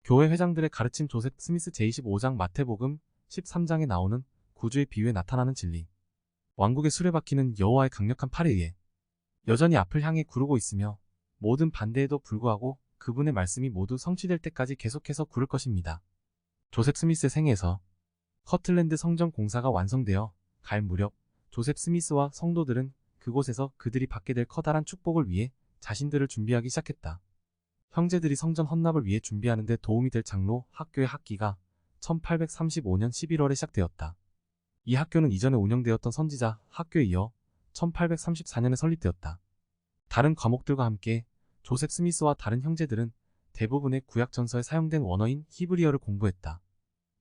교회 회장들의 가르침 조셉 스미스 제25장 마태복음 13장에 나오는 구주의 비유에 나타나는 진리. 왕국의 수레바퀴는 여호와의 강력한 팔에 의해 여전히 앞을 향해 구르고 있으며 모든 반대에도 불구하고 그분의 말씀이 모두 성취될 때까지 계속해서 구를 것입니다. 조셉 스미스의 생애에서 커틀랜드 성전 공사가 완성되어 갈 무렵 조셉 스미스와 성도들은 그곳에서 그들이 받게 될 커다란 축복을 위해 자신들을 준비하기 시작했다. 형제들이 성전 헌납을 위해 준비하는 데 도움이 될 장로 학교의 학기가 1835년 11월에 시작되었다. 이 학교는 이전에 운영되었던 선지자 학교에 이어 1834년에 설립되었다. 다른 과목들과 함께 조셉 스미스와 다른 형제들은 대부분의 구약 전서에 사용된 원어인 히브리어를 공부했다.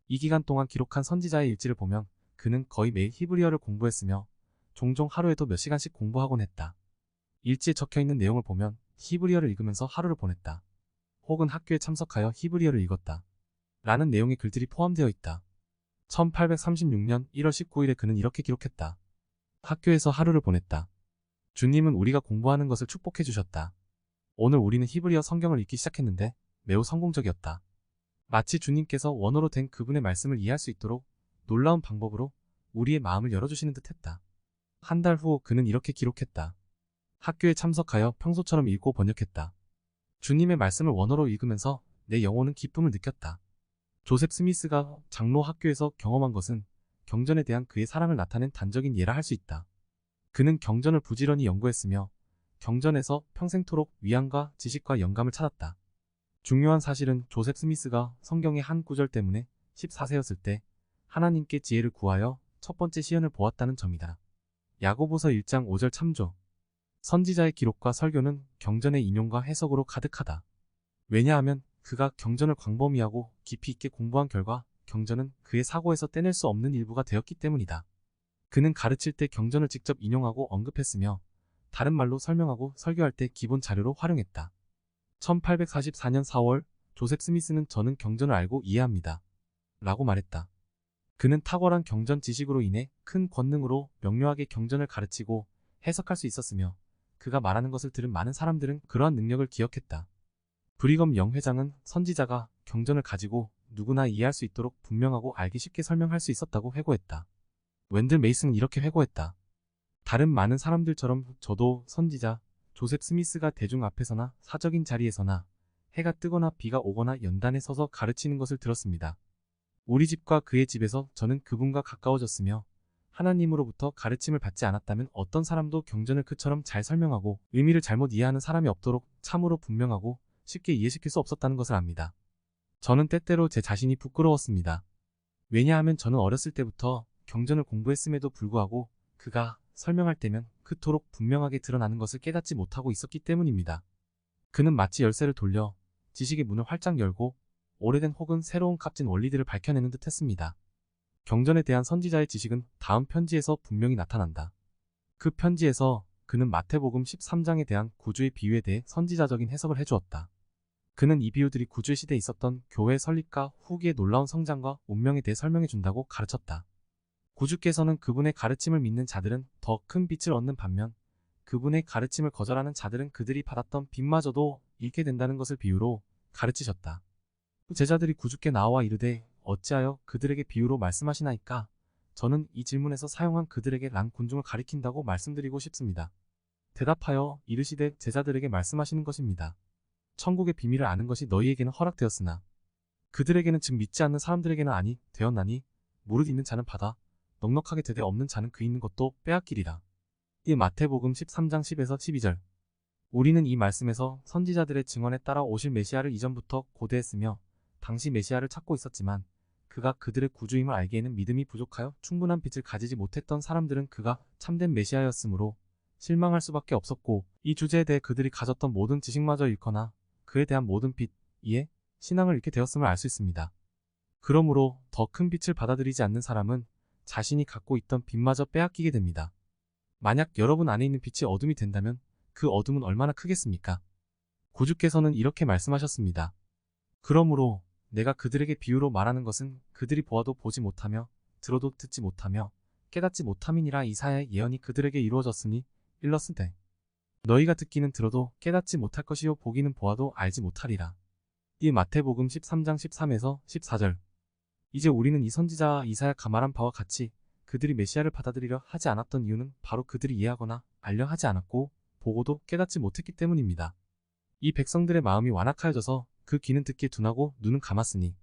이 기간 동안 기록한 선지자의 일지를 보면 그는 거의 매일 히브리어를 공부했으며 종종 하루에도 몇 시간씩 공부하곤 했다. 일지에 적혀있는 내용을 보면 히브리어를 읽으면서 하루를 보냈다. 혹은 학교에 참석하여 히브리어를 읽었다. 라는 내용의 글들이 포함되어 있다. 1836년 1월 19일에 그는 이렇게 기록했다. 학교에서 하루를 보냈다. 주님은 우리가 공부하는 것을 축복해 주셨다. 오늘 우리는 히브리어 성경을 읽기 시작했는데 매우 성공적이었다. 마치 주님께서 원어로 된 그분의 말씀을 이해할 수 있도록 놀라운 방법으로 우리의 마음을 열어주시는 듯 했다. 한 달 후 그는 이렇게 기록했다. 학교에 참석하여 평소처럼 읽고 번역했다. 주님의 말씀을 원어로 읽으면서 내 영혼은 기쁨을 느꼈다. 조셉 스미스가 장로 학교에서 경험한 것은 경전에 대한 그의 사랑을 나타낸 단적인 예라 할 수 있다. 그는 경전을 부지런히 연구했으며 경전에서 평생토록 위안과 지식과 영감을 찾았다. 중요한 사실은 조셉 스미스가 성경의 한 구절 때문에 14세였을 때 하나님께 지혜를 구하여 첫 번째 시연을 보았다는 점이다. 야고보서 1장 5절 참조. 선지자의 기록과 설교는 경전의 인용과 해석으로 가득하다. 왜냐하면 그가 경전을 광범위하고 깊이 있게 공부한 결과 경전은 그의 사고에서 떼낼 수 없는 일부가 되었기 때문이다. 그는 가르칠 때 경전을 직접 인용하고 언급했으며 다른 말로 설명하고 설교할 때 기본 자료로 활용했다. 1844년 4월 조셉 스미스는 저는 경전을 알고 이해합니다. 라고 말했다. 그는 탁월한 경전 지식으로 인해 큰 권능으로 명료하게 경전을 가르치고 해석할 수 있었으며 그가 말하는 것을 들은 많은 사람들은 그러한 능력을 기억했다. 브리검 영 회장은 선지자가 경전을 가지고 누구나 이해할 수 있도록 분명하고 알기 쉽게 설명할 수 있었다고 회고했다. 웬들 메이슨은 이렇게 회고했다. 다른 많은 사람들처럼 저도 선지자 조셉 스미스가 대중 앞에서나 사적인 자리에서나 해가 뜨거나 비가 오거나 연단에 서서 가르치는 것을 들었습니다. 우리 집과 그의 집에서 저는 그분과 가까워졌으며 하나님으로부터 가르침을 받지 않았다면 어떤 사람도 경전을 그처럼 잘 설명하고 의미를 잘못 이해하는 사람이 없도록 참으로 분명하고 쉽게 이해시킬 수 없었다는 것을 압니다. 저는 때때로 제 자신이 부끄러웠습니다. 왜냐하면 저는 어렸을 때부터 경전을 공부했음에도 불구하고 그가 설명할 때면 그토록 분명하게 드러나는 것을 깨닫지 못하고 있었기 때문입니다. 그는 마치 열쇠를 돌려 지식의 문을 활짝 열고 오래된 혹은 새로운 값진 원리들을 밝혀내는 듯 했습니다. 경전에 대한 선지자의 지식은 다음 편지에서 분명히 나타난다. 그 편지에서 그는 마태복음 13장에 대한 구주의 비유에 대해 선지자적인 해석을 해주었다. 그는 이 비유들이 구주의 시대에 있었던 교회 설립과 후기의 놀라운 성장과 운명에 대해 설명해준다고 가르쳤다. 구주께서는 그분의 가르침을 믿는 자들은 더 큰 빛을 얻는 반면 그분의 가르침을 거절하는 자들은 그들이 받았던 빛마저도 잃게 된다는 것을 비유로 가르치셨다. 제자들이 구주께 나와 이르되 어찌하여 그들에게 비유로 말씀하시나이까? 저는 이 질문에서 사용한 그들에게 란 군중을 가리킨다고 말씀드리고 싶습니다. 대답하여 이르시되 제자들에게 말씀하시는 것입니다. 천국의 비밀을 아는 것이 너희에게는 허락되었으나 그들에게는 즉 믿지 않는 사람들에게는 아니 되었나니 무릇 있는 자는 받아 넉넉하게 되되 없는 자는 그 있는 것도 빼앗기리라. 이 마태복음 13장 10에서 12절. 우리는 이 말씀에서 선지자들의 증언에 따라 오실 메시아를 이전부터 고대했으며 당시 메시아를 찾고 있었지만 그가 그들의 구주임을 알기에는 믿음이 부족하여 충분한 빛을 가지지 못했던 사람들은 그가 참된 메시아였으므로 실망할 수밖에 없었고 이 주제에 대해 그들이 가졌던 모든 지식마저 잃거나 그에 대한 모든 빛, 이해, 신앙을 잃게 되었음을 알 수 있습니다. 그러므로 더 큰 빛을 받아들이지 않는 사람은 자신이 갖고 있던 빛마저 빼앗기게 됩니다. 만약 여러분 안에 있는 빛이 어둠이 된다면 그 어둠은 얼마나 크겠습니까? 구주께서는 이렇게 말씀하셨습니다. 그러므로 내가 그들에게 비유로 말하는 것은 그들이 보아도 보지 못하며 들어도 듣지 못하며 깨닫지 못함이니라. 이사야의 예언이 그들에게 이루어졌으니 일렀으되 너희가 듣기는 들어도 깨닫지 못할 것이요 보기는 보아도 알지 못하리라. 이 마태복음 13장 13에서 14절. 이제 우리는 이 선지자 이사야가 말한 바와 같이 그들이 메시아를 받아들이려 하지 않았던 이유는 바로 그들이 이해하거나 알려 하지 않았고 보고도 깨닫지 못했기 때문입니다. 이 백성들의 마음이 완악하여져서 그 귀는 듣기에 둔하고 눈은 감았으니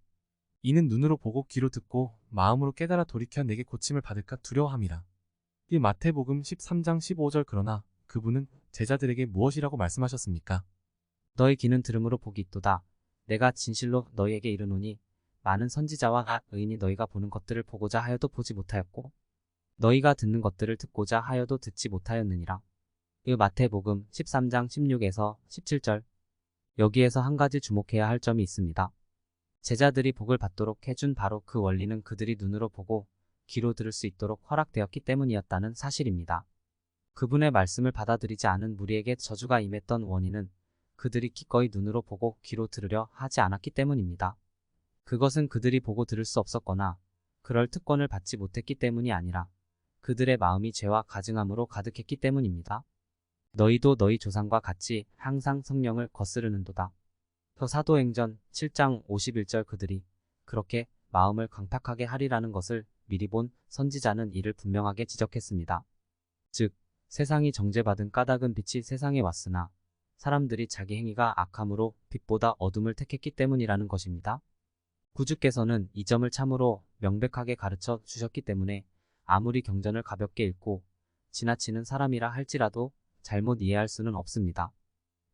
이는 눈으로 보고 귀로 듣고 마음으로 깨달아 돌이켜 내게 고침을 받을까 두려워함이라. 이 마태복음 13장 15절. 그러나 그분은 제자들에게 무엇이라고 말씀하셨습니까? 너희 귀는 들음으로 복이 있도다. 내가 진실로 너희에게 이르노니 많은 선지자와 의인이 너희가 보는 것들을 보고자 하여도 보지 못하였고 너희가 듣는 것들을 듣고자 하여도 듣지 못하였느니라. 이 마태복음 13장 16에서 17절. 여기에서 한 가지 주목해야 할 점이 있습니다. 제자들이 복을 받도록 해준 바로 그 원리는 그들이 눈으로 보고 귀로 들을 수 있도록 허락되었기 때문이었다는 사실입니다. 그분의 말씀을 받아들이지 않은 무리에게 저주가 임했던 원인은 그들이 기꺼이 눈으로 보고 귀로 들으려 하지 않았기 때문입니다. 그것은 그들이 보고 들을 수 없었거나 그럴 특권을 받지 못했기 때문이 아니라 그들의 마음이 죄와 가증함으로 가득했기 때문입니다. 너희도 너희 조상과 같이 항상 성령을 거스르는도다. 사도행전 7장 51절. 그들이 그렇게 마음을 강팍하게 하리라는 것을 미리 본 선지자는 이를 분명하게 지적했습니다. 즉, 세상이 정죄받은 까닭은 빛이 세상에 왔으나 사람들이 자기 행위가 악함으로 빛보다 어둠을 택했기 때문이라는 것입니다. 구주께서는 이 점을 참으로 명백하게 가르쳐 주셨기 때문에 아무리 경전을 가볍게 읽고 지나치는 사람이라 할지라도 잘못 이해할 수는 없습니다.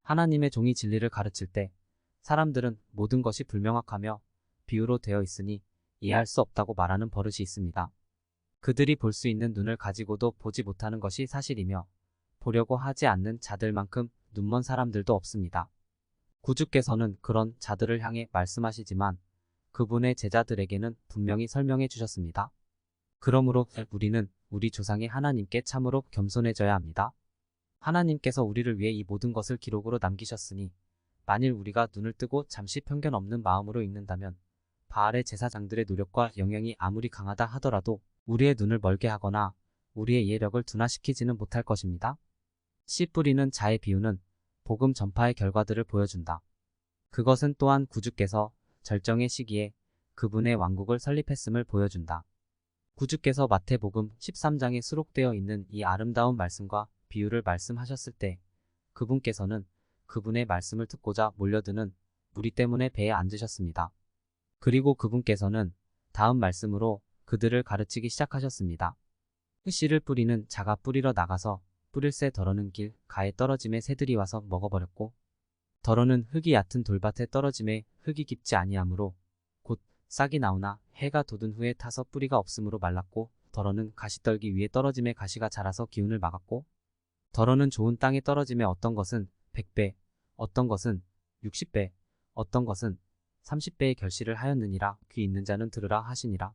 하나님의 종이 진리를 가르칠 때 사람들은 모든 것이 불명확하며 비유로 되어 있으니 이해할 수 없다고 말하는 버릇이 있습니다. 그들이 볼 수 있는 눈을 가지고도 보지 못하는 것이 사실이며 보려고 하지 않는 자들만큼 눈먼 사람들도 없습니다. 구주께서는 그런 자들을 향해 말씀하시지만 그분의 제자들에게는 분명히 설명해 주셨습니다. 그러므로 우리는 우리 조상의 하나님께 참으로 겸손해져야 합니다. 하나님께서 우리를 위해 이 모든 것을 기록으로 남기셨으니 만일 우리가 눈을 뜨고 잠시 편견 없는 마음으로 읽는다면 바알의 제사장들의 노력과 영향이 아무리 강하다 하더라도 우리의 눈을 멀게 하거나 우리의 이해력을 둔화시키지는 못할 것입니다. 씨 뿌리는 자의 비유는 복음 전파의 결과들을 보여준다. 그것은 또한 구주께서 절정의 시기에 그분의 왕국을 설립했음을 보여준다. 구주께서 마태복음 13장에 수록되어 있는 이 아름다운 말씀과 비유를 말씀하셨을 때 그분께서는 그분의 말씀을 듣고자 몰려드는 무리 때문에 배에 앉으셨습니다. 그리고 그분께서는 다음 말씀으로 그들을 가르치기 시작하셨습니다. 씨를 뿌리는 자가 뿌리러 나가서 뿌릴새 더러는 길 가에 떨어짐에 새들이 와서 먹어버렸고 더러는 흙이 얕은 돌밭에 떨어짐에 흙이 깊지 아니하므로 곧 싹이 나오나 해가 돋은 후에 타서 뿌리가 없으므로 말랐고 더러는 가시떨기 위에 떨어짐에 가시가 자라서 기운을 막았고 더러는 좋은 땅에 떨어짐에 어떤 것은 100배, 어떤 것은 60배, 어떤 것은 30배의 결실을 하였느니라. 귀 있는 자는 들으라 하시니라.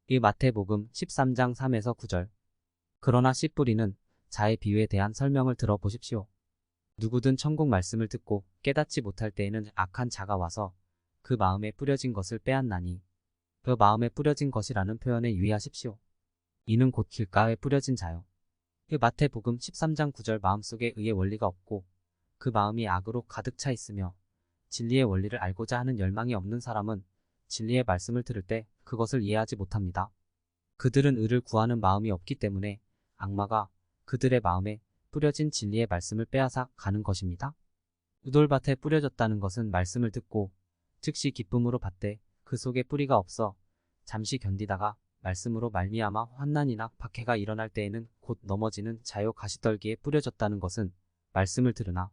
이 마태복음 13장 3에서 9절. 그러나 씨 뿌리는 자의 비유에 대한 설명을 들어보십시오. 누구든 천국 말씀을 듣고 깨닫지 못할 때에는 악한 자가 와서 그 마음에 뿌려진 것을 빼앗나니 그 마음에 뿌려진 것이라는 표현에 유의하십시오. 이는 곧 길가에 뿌려진 자요. 그 마태복음 13장 9절. 마음속에 의의 원리가 없고 그 마음이 악으로 가득 차 있으며 진리의 원리를 알고자 하는 열망이 없는 사람은 진리의 말씀을 들을 때 그것을 이해하지 못합니다. 그들은 의를 구하는 마음이 없기 때문에 악마가 그들의 마음에 뿌려진 진리의 말씀을 빼앗아 가는 것입니다. 우돌밭에 뿌려졌다는 것은 말씀을 듣고 즉시 기쁨으로 받되 그 속에 뿌리가 없어 잠시 견디다가 말씀으로 말미암아 환난이나 박해가 일어날 때에는 곧 넘어지는 자요. 가시떨기에 뿌려졌다는 것은 말씀을 들으나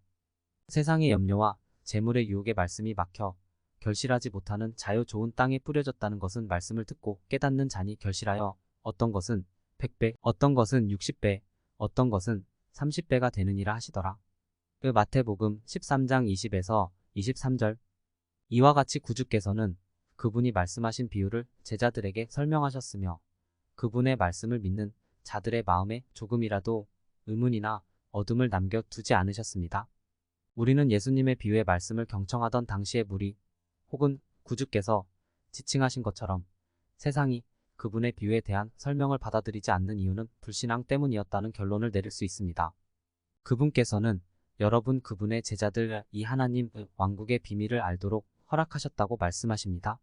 세상의 염려와 재물의 유혹에 말씀이 막혀 결실하지 못하는 자요. 좋은 땅에 뿌려졌다는 것은 말씀을 듣고 깨닫는 자니 결실하여 어떤 것은 100배, 어떤 것은 60배, 어떤 것은 30배가 되느니라 하시더라. 그 마태복음 13장 20에서 23절. 이와 같이 구주께서는 그분이 말씀하신 비유를 제자들에게 설명하셨으며 그분의 말씀을 믿는 자들의 마음에 조금이라도 의문이나 어둠을 남겨두지 않으셨습니다. 우리는 예수님의 비유의 말씀을 경청하던 당시의 무리 혹은 구주께서 지칭하신 것처럼 세상이 그분의 비유에 대한 설명을 받아들이지 않는 이유는 불신앙 때문이었다는 결론을 내릴 수 있습니다. 그분께서는 여러분 그분의 제자들 이 하나님 왕국의 비밀을 알도록 허락하셨다고 말씀하십니다.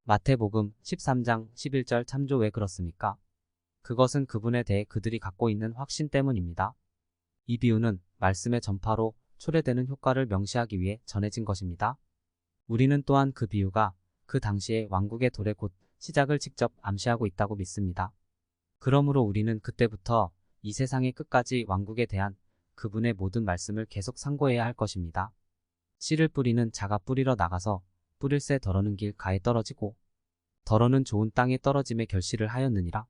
마태복음 13장 11절 참조 왜 그렇습니까? 그것은 그분에 대해 그들이 갖고 있는 확신 때문입니다. 이 비유는 말씀의 전파로 초래되는 효과를 명시하기 위해 전해진 것입니다. 우리는 또한 그 비유가 그 당시의 왕국의 도래 곧 시작을 직접 암시하고 있다고 믿습니다. 그러므로 우리는 그때부터 이 세상의 끝까지 왕국에 대한 그분의 모든 말씀을 계속 상고해야 할 것입니다. 씨를 뿌리는 자가 뿌리러 나가서 뿌릴새 덜어는 길가에 떨어지고 덜어는 좋은 땅에 떨어짐에 결실을 하였느니라.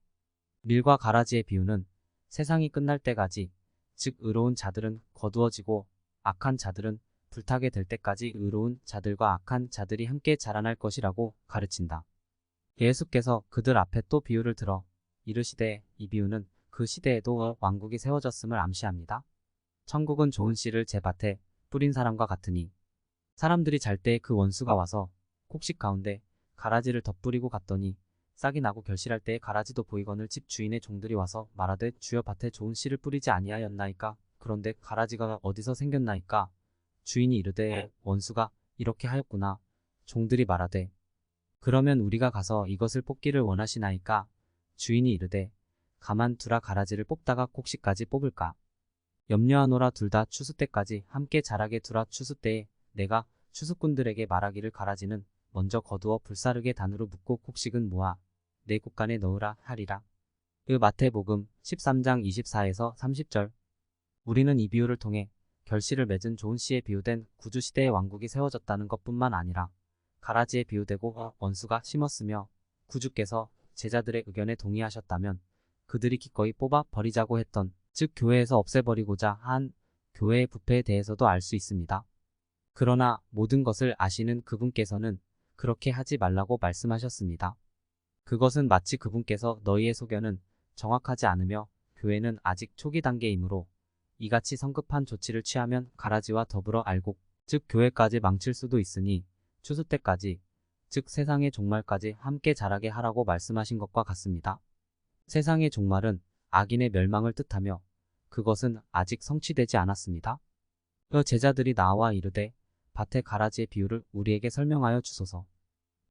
밀과 가라지의 비유는 세상이 끝날 때까지, 즉 의로운 자들은 거두어지고 악한 자들은 불타게 될 때까지 의로운 자들과 악한 자들이 함께 자라날 것이라고 가르친다. 예수께서 그들 앞에 또 비유를 들어 이르시되 이 비유는 그 시대에도 왕국이 세워졌음을 암시합니다. 천국은 좋은 씨를 제 밭에 뿌린 사람과 같으니 사람들이 잘 때 그 원수가 와서 곡식 가운데 가라지를 덧뿌리고 갔더니 싹이 나고 결실할 때에 가라지도 보이거늘 집 주인의 종들이 와서 말하되 주여 밭에 좋은 씨를 뿌리지 아니하였나이까? 그런데 가라지가 어디서 생겼나이까? 주인이 이르되 원수가 이렇게 하였구나. 종들이 말하되 그러면 우리가 가서 이것을 뽑기를 원하시나이까? 주인이 이르되 가만 두라. 가라지를 뽑다가 곡식까지 뽑을까? 염려하노라. 둘 다 추수 때까지 함께 자라게 두라. 추수 때에 내가 추수꾼들에게 말하기를 가라지는 먼저 거두어 불사르게 단으로 묶고 곡식은 모아 내 곳간에 넣으라 하리라. 마태복음 13장 24에서 30절. 우리는 이 비유를 통해 결실을 맺은 좋은 씨에 비유된 구주시대의 왕국이 세워졌다는 것뿐만 아니라 가라지에 비유되고 원수가 심었으며 구주께서 제자들의 의견에 동의하셨다면 그들이 기꺼이 뽑아 버리자고 했던, 즉 교회에서 없애버리고자 한 교회의 부패에 대해서도 알 수 있습니다. 그러나 모든 것을 아시는 그분께서는 그렇게 하지 말라고 말씀하셨습니다. 그것은 마치 그분께서 너희의 소견은 정확하지 않으며 교회는 아직 초기 단계이므로 이같이 성급한 조치를 취하면 가라지와 더불어 알곡, 즉 교회까지 망칠 수도 있으니 추수 때까지, 즉 세상의 종말까지 함께 자라게 하라고 말씀하신 것과 같습니다. 세상의 종말은 악인의 멸망을 뜻하며 그것은 아직 성취되지 않았습니다. 제자들이 나와 이르되 밭의 가라지의 비유를 우리에게 설명하여 주소서.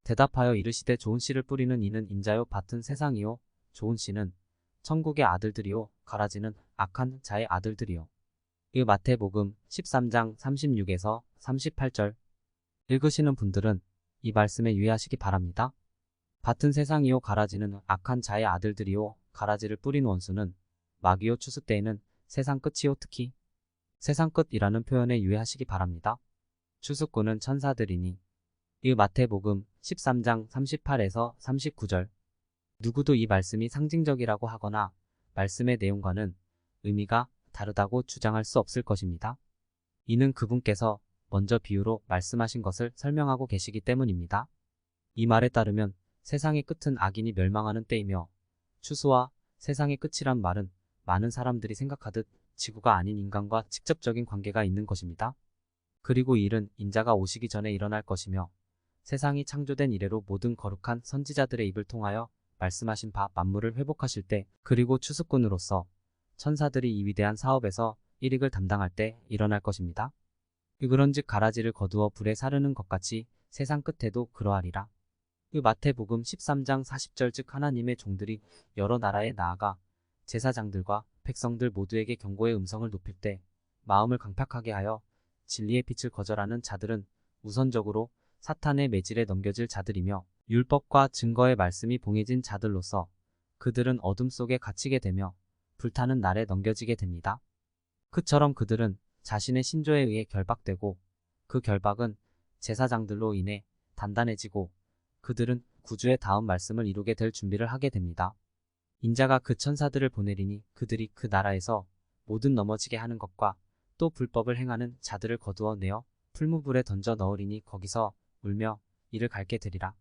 대답하여 이르시되 좋은 씨를 뿌리는 이는 인자요 밭은 세상이요 좋은 씨는 천국의 아들들이요 가라지는 악한 자의 아들들이요. 마태복음 13장 36에서 38절. 읽으시는 분들은 이 말씀에 유의하시기 바랍니다. 밭은 세상이요 가라지는 악한 자의 아들들이요 가라지를 뿌린 원수는 마귀요 추수 때에는 세상 끝이요. 특히 세상 끝이라는 표현에 유의하시기 바랍니다. 추수꾼은 천사들이니. 마태복음 13장 38에서 39절. 누구도 이 말씀이 상징적이라고 하거나 말씀의 내용과는 의미가 다르다고 주장할 수 없을 것입니다. 이는 그분께서 먼저 비유로 말씀하신 것을 설명하고 계시기 때문입니다. 이 말에 따르면 세상의 끝은 악인이 멸망하는 때이며 추수와 세상의 끝이란 말은 많은 사람들이 생각하듯 지구가 아닌 인간과 직접적인 관계가 있는 것입니다. 그리고 이 일은 인자가 오시기 전에 일어날 것이며 세상이 창조된 이래로 모든 거룩한 선지자들의 입을 통하여 말씀하신 바 만물을 회복하실 때, 그리고 추수꾼으로서 천사들이 이 위대한 사업에서 일익을 담당할 때 일어날 것입니다. 그런즉 가라지를 거두어 불에 사르는 것 같이 세상 끝에도 그러하리라. 마태복음 13장 40절. 즉 하나님의 종들이 여러 나라에 나아가 제사장들과 백성들 모두에게 경고의 음성을 높일 때 마음을 강팍하게 하여 진리의 빛을 거절하는 자들은 우선적으로 사탄의 매질에 넘겨질 자들이며 율법과 증거의 말씀이 봉해진 자들로서 그들은 어둠 속에 갇히게 되며 불타는 날에 넘겨지게 됩니다. 그처럼 그들은 자신의 신조에 의해 결박되고 그 결박은 제사장들로 인해 단단해지고 그들은 구주의 다음 말씀을 이루게 될 준비를 하게 됩니다. 인자가 그 천사들을 보내리니 그들이 그 나라에서 모든 넘어지게 하는 것과 또 불법을 행하는 자들을 거두어 내어 풀무불에 던져 넣으리니 거기서 울며 이를 갈게 되리라.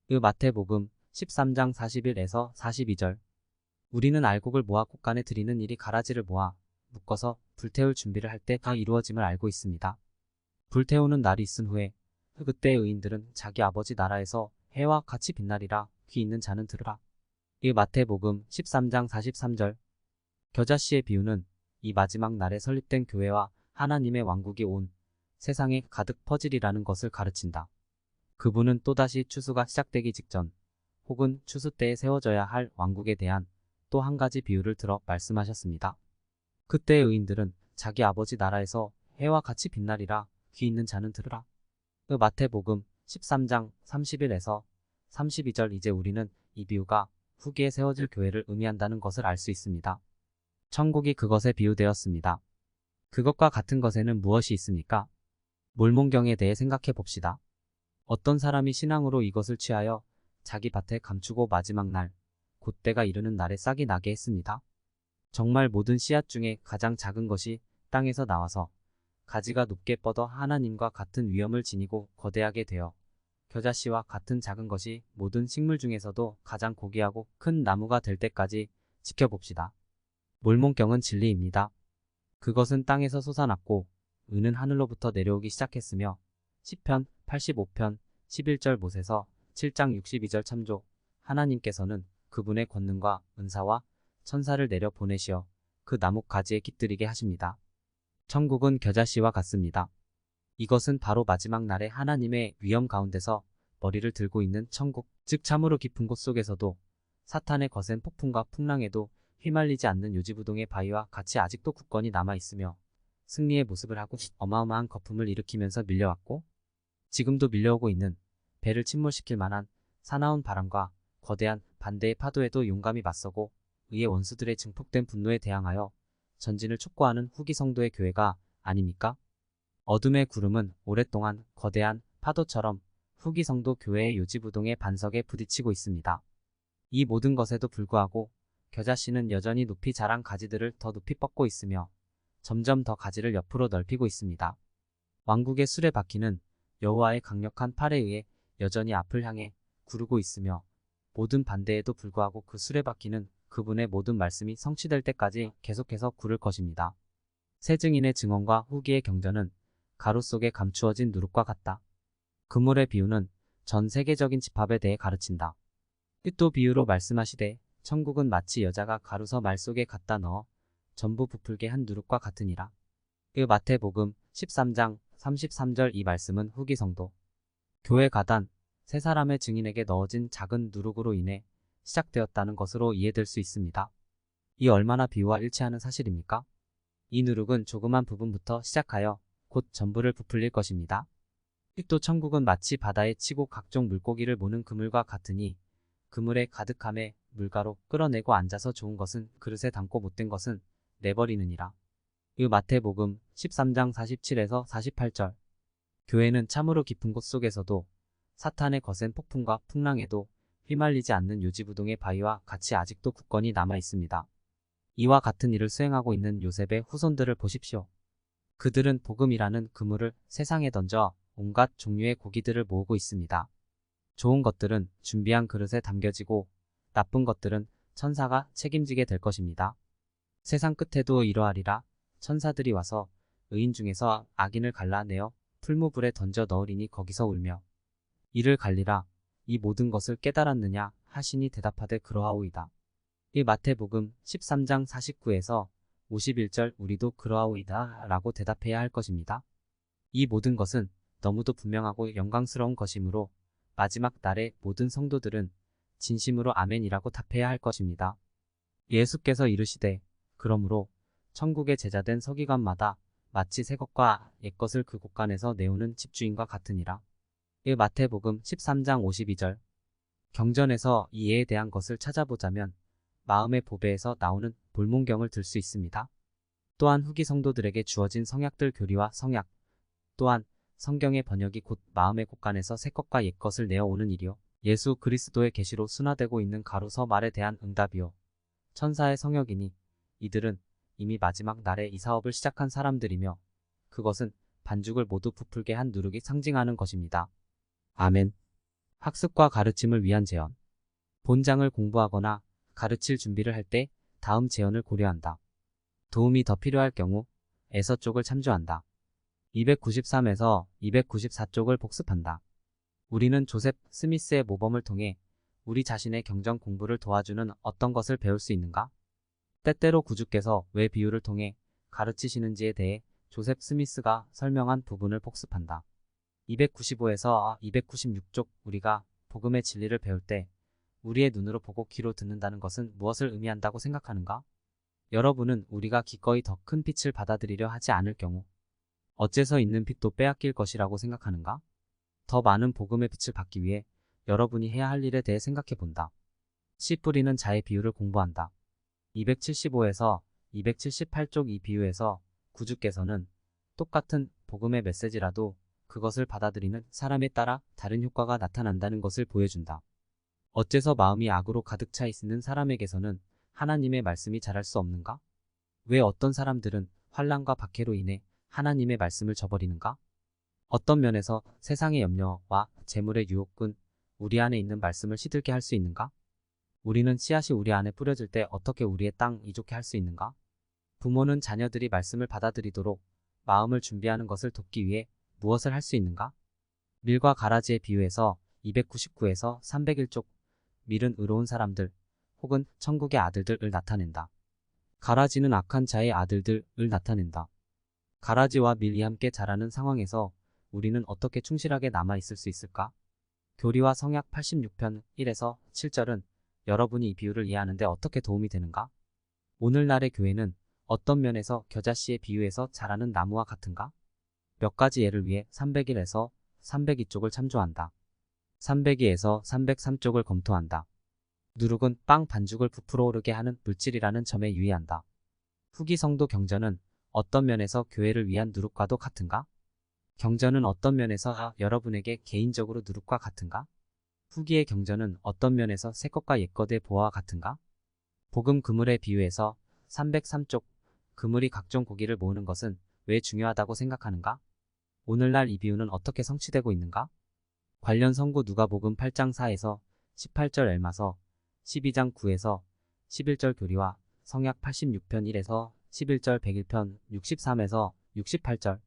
마태복음 13장 41에서 42절. 우리는 알곡을 모아 곳간에 들이는 일이 가라지를 모아 묶어서 불태울 준비를 할 때 다 이루어짐을 알고 있습니다. 불태우는 날이 있은 후에 그때 의인들은 자기 아버지 나라에서 해와 같이 빛나리라. 귀 있는 자는 들으라. 마태복음 13장 43절. 겨자씨의 비유는 이 마지막 날에 설립된 교회와 하나님의 왕국이 온 세상에 가득 퍼지리라는 것을 가르친다. 그분은 또다시 추수가 시작되기 직전 혹은 추수 때에 세워져야 할 왕국에 대한 또 한 가지 비유를 들어 말씀하셨습니다. 그때 의인들은 자기 아버지 나라에서 해와 같이 빛나리라. 귀 있는 자는 들으라. 마태복음 13장 31에서 32절. 이제 우리는 이 비유가 후기에 세워질 교회를 의미한다는 것을 알 수 있습니다. 천국이 그것에 비유되었습니다. 그것과 같은 것에는 무엇이 있습니까? 몰몬경에 대해 생각해 봅시다. 어떤 사람이 신앙으로 이것을 취하여 자기 밭에 감추고 마지막 날, 곧 때가 이르는 날에 싹이 나게 했습니다. 정말 모든 씨앗 중에 가장 작은 것이 땅에서 나와서 가지가 높게 뻗어 하나님과 같은 위엄을 지니고 거대하게 되어 겨자씨와 같은 작은 것이 모든 식물 중에서도 가장 고귀하고 큰 나무가 될 때까지 지켜봅시다. 몰몬경은 진리입니다. 그것은 땅에서 솟아났고 은은 하늘로부터 내려오기 시작했으며 시편 85편 11절 모세서 7장 62절 참조. 하나님께서는 그분의 권능과 은사와 천사를 내려 보내시어 그 나무 가지에 깃들이게 하십니다. 천국은 겨자씨와 같습니다. 이것은 바로 마지막 날에 하나님의 위엄 가운데서 머리를 들고 있는 천국, 즉 참으로 깊은 곳 속에서도 사탄의 거센 폭풍과 풍랑에도 휘말리지 않는 요지부동의 바위와 같이 아직도 굳건히 남아있으며 승리의 모습을 하고 어마어마한 거품을 일으키면서 밀려왔고 지금도 밀려오고 있는 배를 침몰시킬 만한 사나운 바람과 거대한 반대의 파도에도 용감히 맞서고 의의 원수들의 증폭된 분노에 대항하여 전진을 촉구하는 후기 성도의 교회가 아닙니까? 어둠의 구름은 오랫동안 거대한 파도처럼 후기 성도 교회의 요지부동의 반석에 부딪히고 있습니다. 이 모든 것에도 불구하고 겨자씨는 여전히 높이 자란 가지들을 더 높이 뻗고 있으며 점점 더 가지를 옆으로 넓히고 있습니다. 왕국의 수레바퀴는 여호와의 강력한 팔에 의해 여전히 앞을 향해 구르고 있으며 모든 반대에도 불구하고 그 수레바퀴는 그분의 모든 말씀이 성취될 때까지 계속해서 구를 것입니다. 새 증인의 증언과 후기의 경전은 가루 속에 감추어진 누룩과 같다. 그물의 비유는 전 세계적인 집합에 대해 가르친다. 또 비유로 말씀하시되 천국은 마치 여자가 가루서 말 속에 갖다 넣어 전부 부풀게 한 누룩과 같으니라. 마태복음 13장 33절. 이 말씀은 후기 성도, 교회 가단, 세 사람의 증인에게 넣어진 작은 누룩으로 인해 시작되었다는 것으로 이해될 수 있습니다. 이 얼마나 비유와 일치하는 사실입니까? 이 누룩은 조그만 부분부터 시작하여 곧 전부를 부풀릴 것입니다. 또 천국은 마치 바다에 치고 각종 물고기를 모는 그물과 같으니 그물에 가득함에 물가로 끌어내고 앉아서 좋은 것은 그릇에 담고 못된 것은 내버리느니라. 마태복음 13장 47에서 48절. 교회는 참으로 깊은 곳 속에서도 사탄의 거센 폭풍과 풍랑에도 휘말리지 않는 요지부동의 바위와 같이 아직도 굳건히 남아 있습니다. 이와 같은 일을 수행하고 있는 요셉의 후손들을 보십시오. 그들은 복음이라는 그물을 세상에 던져 온갖 종류의 고기들을 모으고 있습니다. 좋은 것들은 준비한 그릇에 담겨지고 나쁜 것들은 천사가 책임지게 될 것입니다. 세상 끝에도 이러하리라. 천사들이 와서 의인 중에서 악인을 갈라내어 풀무불에 던져 넣으리니 거기서 울며 이를 갈리라. 이 모든 것을 깨달았느냐 하시니 대답하되 그러하오이다. 이 마태복음 13장 49에서 51절. 우리도 그러하오이다 라고 대답해야 할 것입니다. 이 모든 것은 너무도 분명하고 영광스러운 것이므로 마지막 날에 모든 성도들은 진심으로 아멘이라고 답해야 할 것입니다. 예수께서 이르시되 그러므로 천국의 제자된 서기관마다 마치 새 것과 옛 것을 그 곳간에서 내오는 집주인과 같으니라. 마태복음 13장 52절. 경전에서 이 예에 대한 것을 찾아보자면 마음의 보배에서 나오는 몰몬경을 들 수 있습니다. 또한 후기 성도들에게 주어진 성약들 교리와 성약, 또한 성경의 번역이 곧 마음의 곳간에서 새 것과 옛 것을 내어오는 일이요 예수 그리스도의 계시로 순화되고 있는 가로서 말에 대한 응답이요 천사의 성역이니 이들은 이미 마지막 날에 이 사업을 시작한 사람들이며 그것은 반죽을 모두 부풀게 한 누룩이 상징하는 것입니다. 아멘. 학습과 가르침을 위한 제언. 본장을 공부하거나 가르칠 준비를 할 때 다음 제언을 고려한다. 도움이 더 필요할 경우 에서 쪽을 참조한다. 293에서 294쪽을 복습한다. 우리는 조셉 스미스의 모범을 통해 우리 자신의 경전 공부를 도와주는 어떤 것을 배울 수 있는가? 때때로 구주께서 왜 비유를 통해 가르치시는지에 대해 조셉 스미스가 설명한 부분을 복습한다. 295에서 296쪽 우리가 복음의 진리를 배울 때 우리의 눈으로 보고 귀로 듣는다는 것은 무엇을 의미한다고 생각하는가? 여러분은 우리가 기꺼이 더 큰 빛을 받아들이려 하지 않을 경우 어째서 있는 빛도 빼앗길 것이라고 생각하는가? 더 많은 복음의 빛을 받기 위해 여러분이 해야 할 일에 대해 생각해 본다. 씨 뿌리는 자의 비유를 공부한다. 275에서 278쪽 이 비유에서 구주께서는 똑같은 복음의 메시지라도 그것을 받아들이는 사람에 따라 다른 효과가 나타난다는 것을 보여준다. 어째서 마음이 악으로 가득 차 있는 사람에게서는 하나님의 말씀이 자랄 수 없는가? 왜 어떤 사람들은 환난과 박해로 인해 하나님의 말씀을 저버리는가? 어떤 면에서 세상의 염려와 재물의 유혹은 우리 안에 있는 말씀을 시들게 할 수 있는가? 우리는 씨앗이 우리 안에 뿌려질 때 어떻게 우리의 땅 이좋게 할 수 있는가? 부모는 자녀들이 말씀을 받아들이도록 마음을 준비하는 것을 돕기 위해 무엇을 할 수 있는가? 밀과 가라지의 비유에서 299에서 301쪽 밀은 의로운 사람들 혹은 천국의 아들들을 나타낸다. 가라지는 악한 자의 아들들을 나타낸다. 가라지와 밀이 함께 자라는 상황에서 우리는 어떻게 충실하게 남아있을 수 있을까? 교리와 성약 86편 1에서 7절은 여러분이 이 비유를 이해하는 데 어떻게 도움이 되는가? 오늘날의 교회는 어떤 면에서 겨자씨의 비유에서 자라는 나무와 같은가? 몇 가지 예를 위해 301에서 302쪽을 참조한다. 302에서 303쪽을 검토한다. 누룩은 빵 반죽을 부풀어 오르게 하는 물질이라는 점에 유의한다. 후기 성도 경전은 어떤 면에서 교회를 위한 누룩과도 같은가? 경전은 어떤 면에서 여러분에게 개인적으로 누룩과 같은가? 후기의 경전은 어떤 면에서 새것과 옛것의 보화와 같은가? 복음 그물의 비유에서 303쪽 그물이 각종 고기를 모으는 것은 왜 중요하다고 생각하는가? 오늘날 이 비유는 어떻게 성취되고 있는가? 관련 선고 누가복음 8장 4에서 18절 엘마서 12장 9에서 11절 교리와 성약 86편 1에서 11절 101편 63에서 68절